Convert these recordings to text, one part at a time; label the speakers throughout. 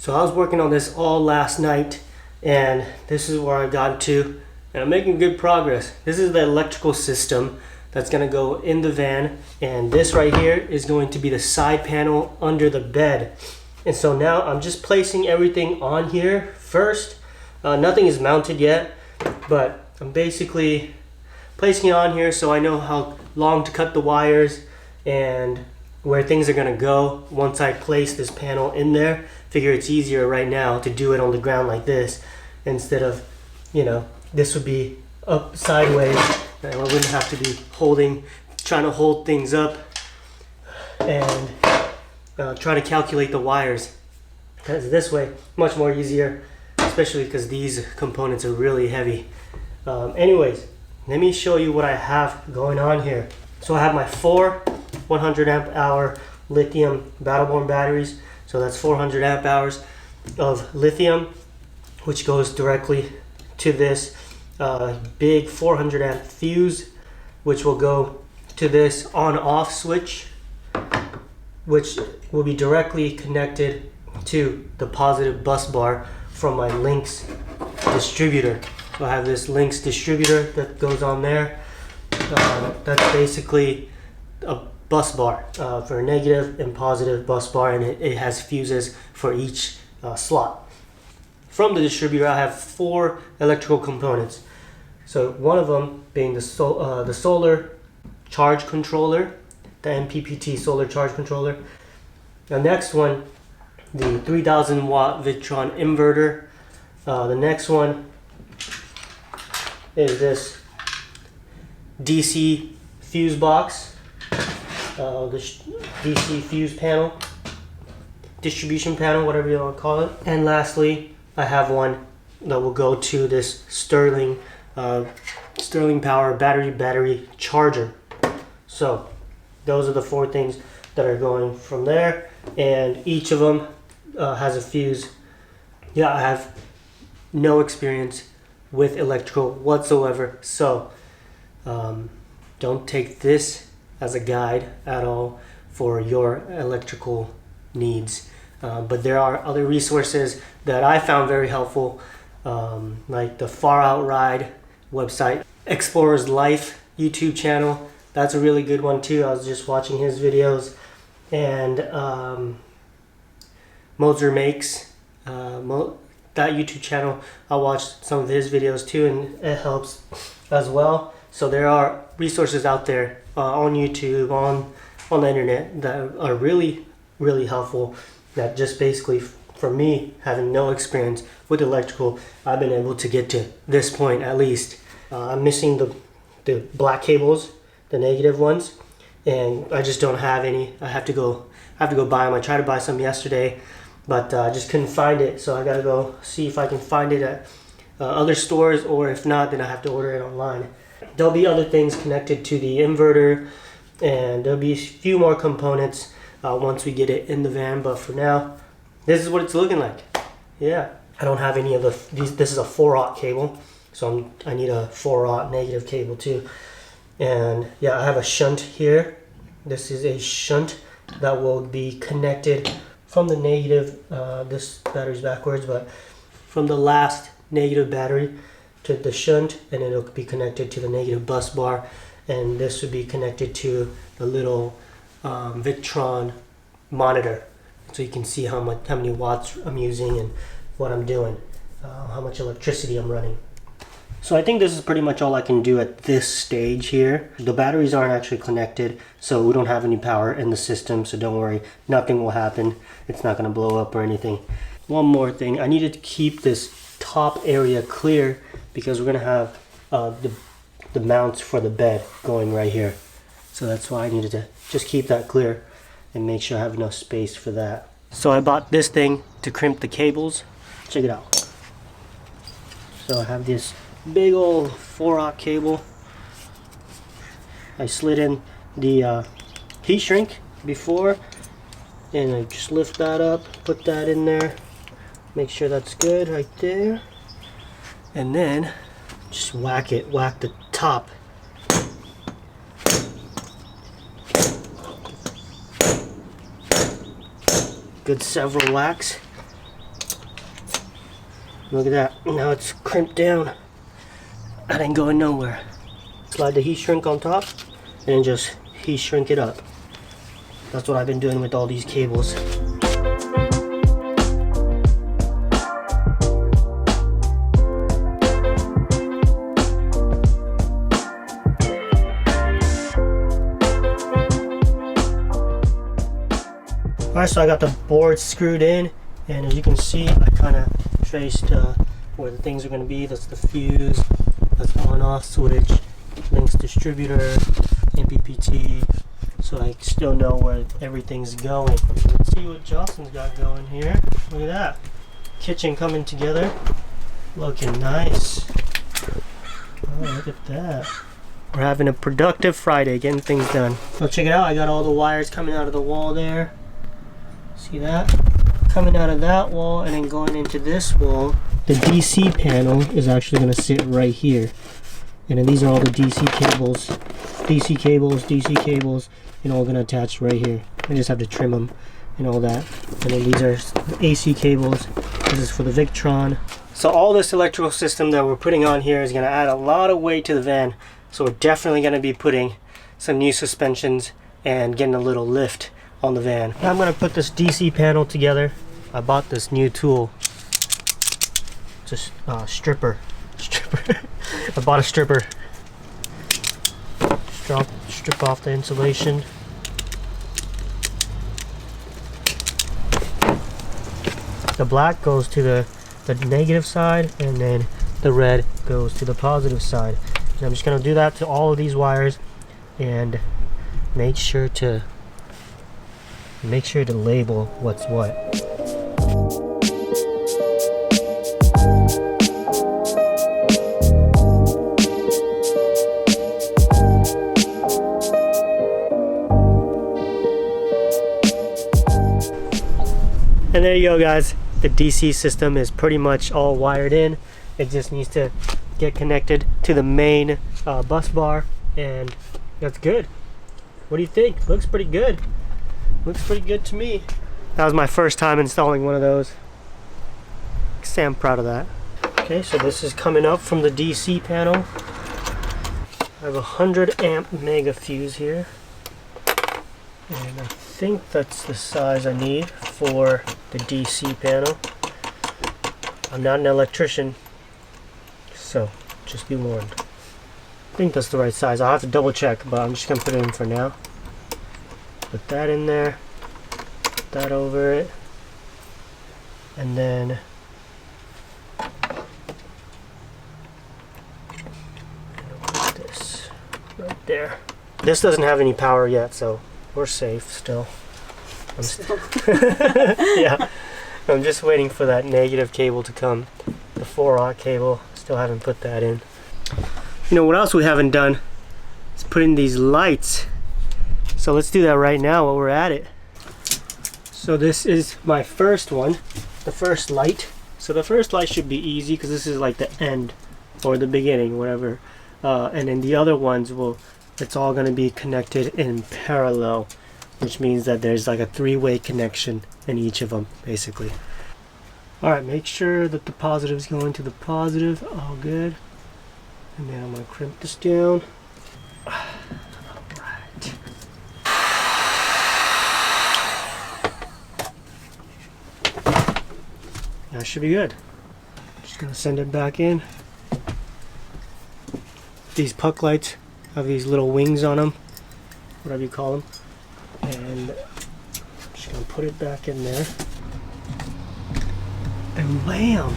Speaker 1: So I was working on this all last night, and this is where I got to, and I'm making good progress. This is the electrical system that's going to go in the van, and this right here is going to be the side panel under the bed. And so now I'm just placing everything on here first. Nothing is mounted yet, but I'm basically placing it on here so I know how long to cut the wires and where things are going to go once I place this panel in there. Figure it's easier right now to do it on the ground like this instead of, you know, this would be up sideways and I wouldn't have to be trying to hold things up and try to calculate the wires, because this way much more easier, especially because these components are really heavy. Anyways, let me show you what I have going on here. So I have my 4 100 amp hour lithium Battleborn batteries. So that's 400 amp hours of lithium, which goes directly to this big 400 amp fuse, which will go to this on-off switch, which will be directly connected to the positive bus bar from my Lynx distributor. So I have this Lynx distributor that goes on there. That's basically a bus bar for negative and positive bus bar, and it has fuses for each slot. From the distributor I have 4 electrical components. So one of them being the solar charge controller, the MPPT solar charge controller. The next one, the 3000 watt Victron inverter. The next one is this DC fuse box, the DC fuse panel, distribution panel, whatever you want to call it. And lastly, I have one that will go to this Sterling Power battery charger. So those are the 4 things that are going from there, and each of them has a fuse. Yeah, I have no experience with electrical whatsoever, so don't take this as a guide at all for your electrical needs. But there are other resources that I found very helpful, like the Far Out Ride website, Explorist Life YouTube channel. That's a really good one too. I was just watching his videos. And Moser Makes, that YouTube channel, I watched some of his videos too, and it helps as well. So there are resources out there on YouTube, on the internet, that are really helpful, that just basically, for me, having no experience with electrical, I've been able to get to this point at least. I'm missing the black cables, the negative ones, and I just don't have any. I have to go buy them. I tried to buy some yesterday, but I just couldn't find it, so I gotta go see if I can find it at other stores, or if not, then I have to order it online. There'll be other things connected to the inverter, and there'll be a few more components once we get it in the van, but for now, this is what it's looking like. Yeah, I don't have any of these. This is a 4-aught cable, so I need a 4-aught negative cable too. And yeah, I have a shunt here. This is a shunt that will be connected from the negative, this battery's backwards, but from the last negative battery to the shunt, and it'll be connected to the negative bus bar, and this would be connected to the little Victron monitor, so you can see how many watts I'm using and what I'm doing, how much electricity I'm running. So I think this is pretty much all I can do at this stage here. The batteries aren't actually connected, so we don't have any power in the system, so don't worry, nothing will happen. It's not going to blow up or anything. One more thing, I needed to keep this top area clear because we're going to have the mounts for the bed going right here. So that's why I needed to just keep that clear and make sure I have enough space for that. So I bought this thing to crimp the cables. Check it out. So I have this big old 4-aught cable. I slid in the heat shrink before, and I just lift that up, put that in there, make sure that's good right there, and then just whack the top. Good several whacks, Look at that. Now it's crimped down. That ain't going nowhere. Slide the heat shrink on top and then just heat shrink it up. That's what I've been doing with all these cables. Alright, so I got the board screwed in, and as you can see, I kind of traced where the things are going to be. That's the fuse, that's the on-off switch, links distributor, MPPT, so I still know where everything's going. Let's see what Jocelyn's got going here. Look at that. Kitchen coming together. Looking nice. Oh, look at that. We're having a productive Friday, getting things done. So check it out, I got all the wires coming out of the wall there. See that? Coming out of that wall and then going into this wall. The DC panel is actually going to sit right here. And then these are all the DC cables. DC cables, and all going to attach right here. I just have to trim them and all that. And then these are AC cables. This is for the Victron. So all this electrical system that we're putting on here is going to add a lot of weight to the van. So we're definitely going to be putting some new suspensions and getting a little lift on the van. Now I'm going to put this DC panel together. I bought this new tool. Just stripper. I bought a stripper. Strip off the insulation. The black goes to the negative side, and then the red goes to the positive side. And I'm just going to do that to all of these wires, and make sure to label what's what. And there you go, guys. The DC system is pretty much all wired in. It just needs to get connected to the main bus bar, and that's good. What do you think? Looks pretty good. Looks pretty good to me. That was my first time installing one of those. So I'm proud of that. Okay, so this is coming up from the DC panel. I have a 100 amp mega fuse here. And I think that's the size I need for the DC panel. I'm not an electrician, so just be warned. I think that's the right size. I'll have to double check, but I'm just gonna put it in for now. Put that in there, put that over it, and then put this right there. This doesn't have any power yet, so we're safe still. Yeah, I'm just waiting for that negative cable to come. The 4-aught cable, still haven't put that in. You know what else we haven't done? Is put in these lights. So let's do that right now while we're at it. So this is my first one, the first light. So the first light should be easy because this is like the end or the beginning, whatever. And then the other ones it's all going to be connected in parallel, which means that there's like a 3-way connection in each of them, basically. All right, make sure that the positive is going to the positive. All good. And then I'm going to crimp this down. That should be good. Just gonna send it back in. These puck lights have these little wings on them, whatever you call them, and I'm just gonna put it back in there. And wham!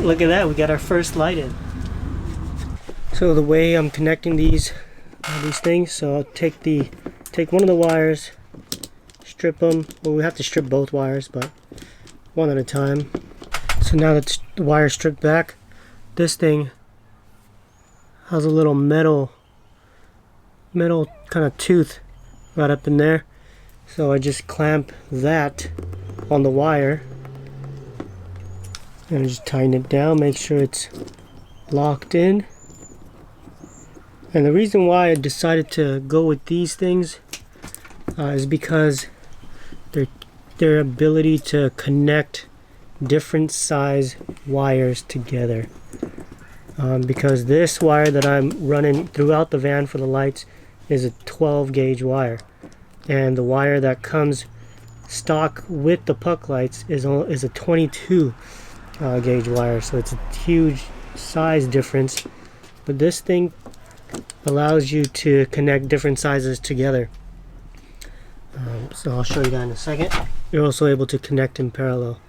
Speaker 1: Look at that, we got our first light in. So the way I'm connecting these things, so I'll take one of the wires, strip them. Well, we have to strip both wires, but one at a time. So now that the wire stripped back, this thing has a little metal kind of tooth right up in there. So I just clamp that on the wire and just tighten it down, make sure it's locked in. And the reason why I decided to go with these things is because their ability to connect different size wires together. Because this wire that I'm running throughout the van for the lights is a 12 gauge wire, and the wire that comes stock with the puck lights is a 22 gauge wire, so it's a huge size difference. But this thing allows you to connect different sizes together. So I'll show you that in a second. You're also able to connect in parallel.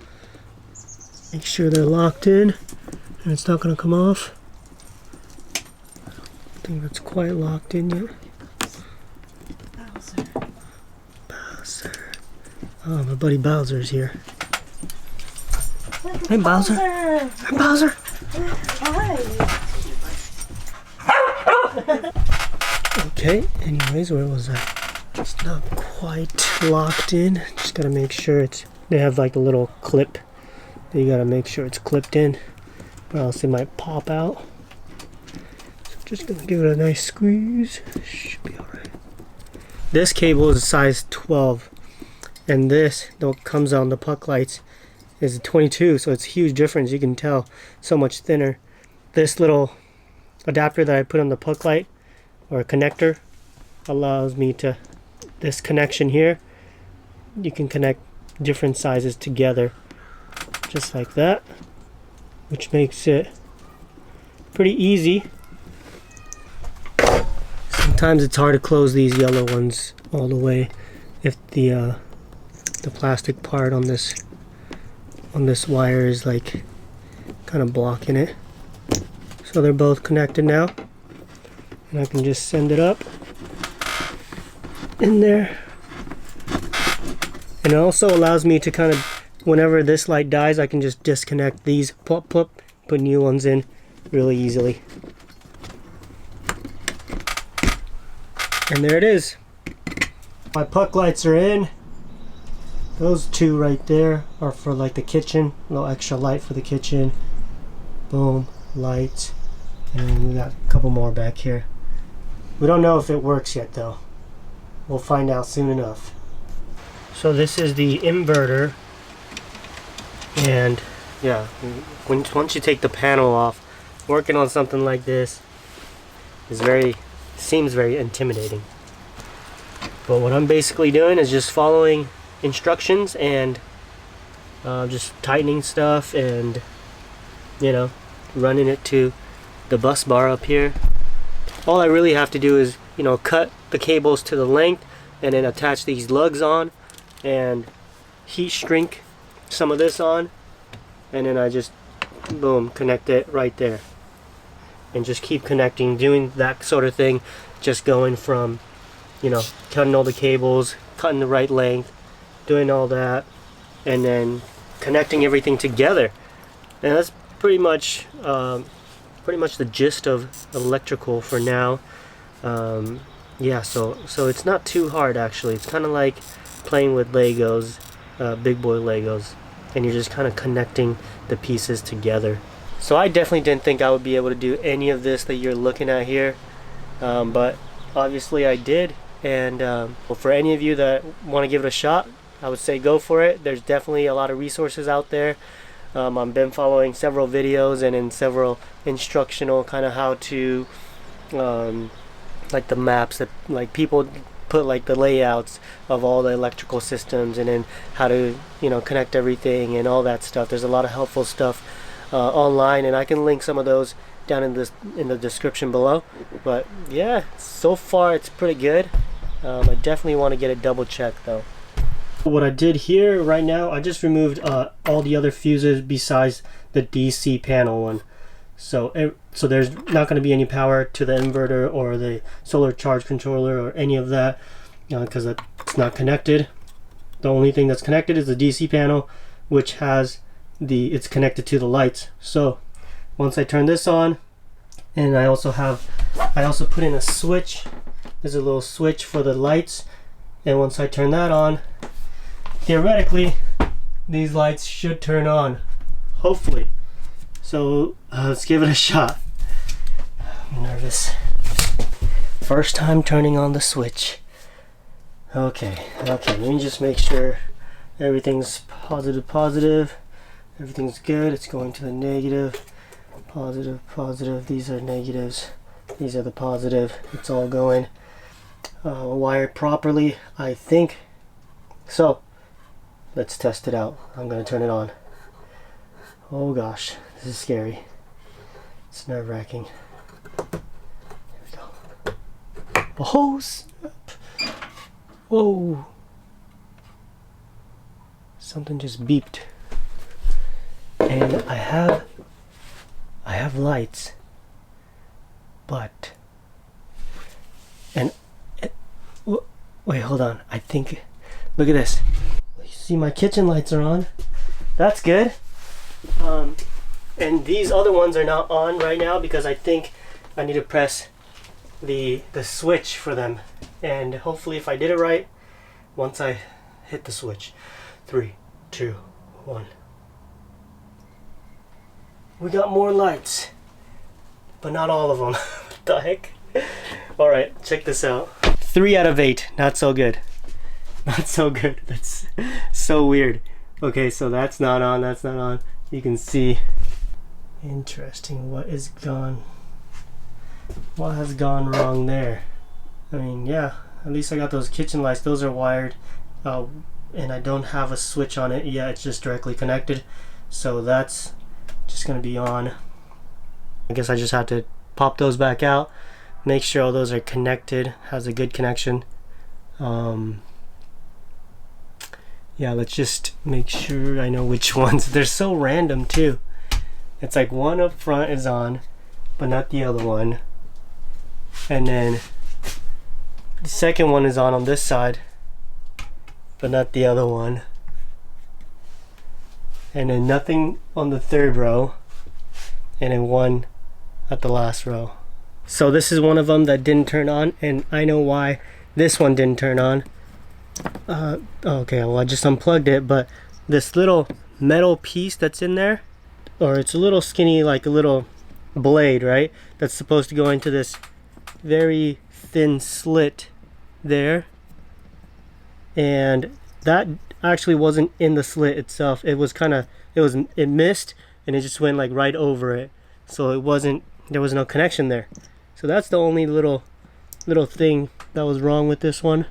Speaker 1: Make sure they're locked in and it's not going to come off. I think that's quite locked in yet. Bowser. Oh, my buddy Bowser's here. Hey, Bowser. Hey, Bowser.
Speaker 2: Hi.
Speaker 1: Okay, anyways, where was that? It's not quite locked in. Just gotta make sure they have like a little clip. You gotta make sure it's clipped in, or else it might pop out. Just gonna give it a nice squeeze. Should be alright. This cable is size 12, and this that comes on the puck lights is a 22, so it's a huge difference. You can tell, so much thinner. This little adapter that I put on the puck light, or connector, allows me to, this connection here, you can connect different sizes together, just like that, which makes it pretty easy. Sometimes it's hard to close these yellow ones all the way if the plastic part on this wire is like kind of blocking it. So they're both connected now, and I can just send it up in there. And it also allows me to kind of, whenever this light dies, I can just disconnect these, plop, plop, put new ones in really easily. And there it is. My puck lights are in. Those two right there are for like the kitchen, a little extra light for the kitchen. Boom, lights. And then we got a couple more back here. We don't know if it works yet though. We'll find out soon enough. So this is the inverter, and yeah, once you take the panel off, working on something like this is seems very intimidating. But what I'm basically doing is just following instructions and just tightening stuff and, you know, running it to the bus bar up here. All I really have to do is, you know, cut the cables to the length and then attach these lugs on and heat shrink some of this on, and then I just boom, connect it right there and just keep connecting, doing that sort of thing, just going from, you know, cutting all the cables, cutting the right length, doing all that, and then connecting everything together. And that's pretty much the gist of electrical for now. Yeah, so it's not too hard actually. It's kind of like playing with Legos, big boy Legos, and you're just kind of connecting the pieces together. So I definitely didn't think I would be able to do any of this that you're looking at here, but obviously I did. And well, for any of you that want to give it a shot, I would say go for it. There's definitely a lot of resources out there. I've been following several videos and in several instructional kind of how to, like the maps that like people put like the layouts of all the electrical systems, and then how to, you know, connect everything and all that stuff. There's a lot of helpful stuff online, and I can link some of those down in the description below. But yeah, so far it's pretty good. I definitely want to get it double checked though. What I did here right now, I just removed all the other fuses besides the DC panel one. So there's not going to be any power to the inverter or the solar charge controller or any of that, because it's not connected. The only thing that's connected is the DC panel, which has it's connected to the lights. So once I turn this on, and I also put in a switch. There's a little switch for the lights, and once I turn that on, theoretically these lights should turn on, hopefully. So let's give it a shot. I'm nervous. First time turning on the switch. Okay, let me just make sure everything's positive, Everything's good. It's going to the negative. Positive, positive. These are negatives. These are the positive. It's all going wired properly, I think. So let's test it out. I'm gonna turn it on. Oh gosh, this is scary. It's nerve-wracking. Here we go. Oh snap. Whoa. Something just beeped. And I have lights, but wait, hold on. I think, look at this. You see my kitchen lights are on. That's good. And these other ones are not on right now because I think I need to press the switch for them. And hopefully if I did it right, once I hit the switch. 3, 2, 1. We got more lights, but not all of them. What the heck? All right, check this out. 3 out of 8, not so good. Not so good. That's so weird. Okay, so that's not on, that's not on. You can see. Interesting, what has gone wrong there? I mean, yeah, at least I got those kitchen lights. Those are wired, and I don't have a switch on it. Yeah, it's just directly connected. So that's just gonna be on. I guess I just have to pop those back out, make sure all those are connected, has a good connection. Yeah, let's just make sure I know which ones. They're so random too. It's like one up front is on, but not the other one. And then the second one is on this side, but not the other one. And then nothing on the third row, and then one at the last row. So this is one of them that didn't turn on, and I know why this one didn't turn on. Okay, well I just unplugged it, but this little metal piece that's in there, or it's a little skinny, like a little blade, right? That's supposed to go into this very thin slit there, and that actually wasn't in the slit itself. It was it missed, and it just went like right over it. So there was no connection there. So that's the only little thing that was wrong with this one.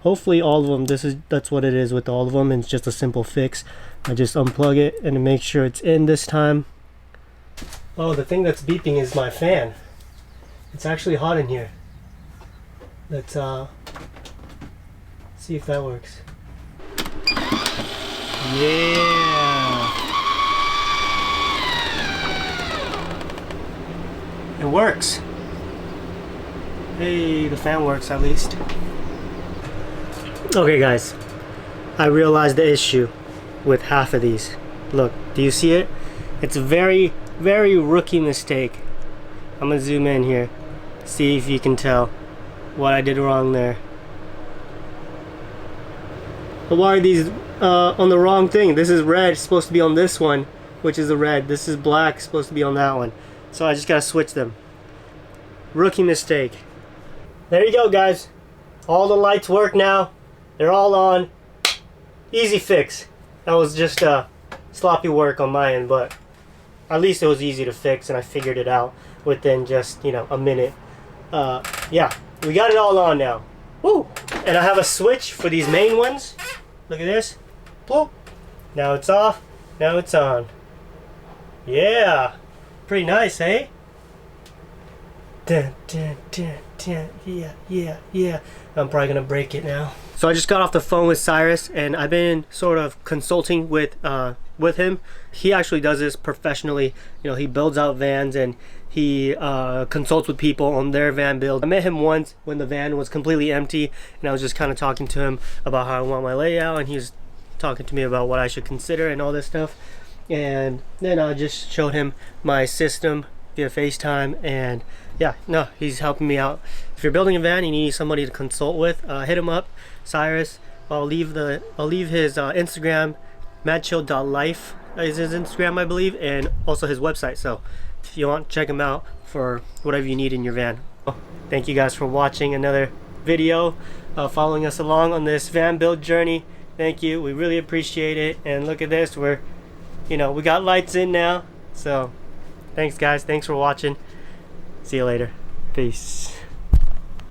Speaker 1: Hopefully all of them, that's what it is with all of them, and it's just a simple fix. I just unplug it and make sure it's in this time. Oh, the thing that's beeping is my fan. It's actually hot in here. Let's see if that works. Yeah, it works. Hey, the fan works at least. Okay guys, I realized the issue with half of these. Look, do you see it? It's a very, very rookie mistake. I'm gonna zoom in here, see if you can tell what I did wrong there. But why are these on the wrong thing? This is red, it's supposed to be on this one, which is the red. This is black, supposed to be on that one. So I just gotta switch them. Rookie mistake. There you go guys. All the lights work now. They're all on. Easy fix. That was just sloppy work on my end, but at least it was easy to fix, and I figured it out within just, a minute. Yeah, we got it all on now. Woo! And I have a switch for these main ones. Look at this. Boop. Now it's off. Now it's on. Yeah. Pretty nice, eh? Dun, dun, dun, dun. Yeah, yeah, yeah. I'm probably gonna break it now. So I just got off the phone with Cyrus, and I've been sort of consulting with him. He actually does this professionally. He builds out vans, and he consults with people on their van build. I met him once when the van was completely empty, and I was just kind of talking to him about how I want my layout, and he was talking to me about what I should consider and all this stuff. And then I just showed him my system via FaceTime, and yeah, no, he's helping me out. If you're building a van and you need somebody to consult with, hit him up, Cyrus. I'll leave his Instagram, madchill.life is his Instagram, I believe, and also his website. So if you want, check him out for whatever you need in your van. Thank you guys for watching another video, following us along on this van build journey. Thank you, we really appreciate it. And look at this, we're you know, we got lights in now. So thanks guys, thanks for watching. See you later. Peace.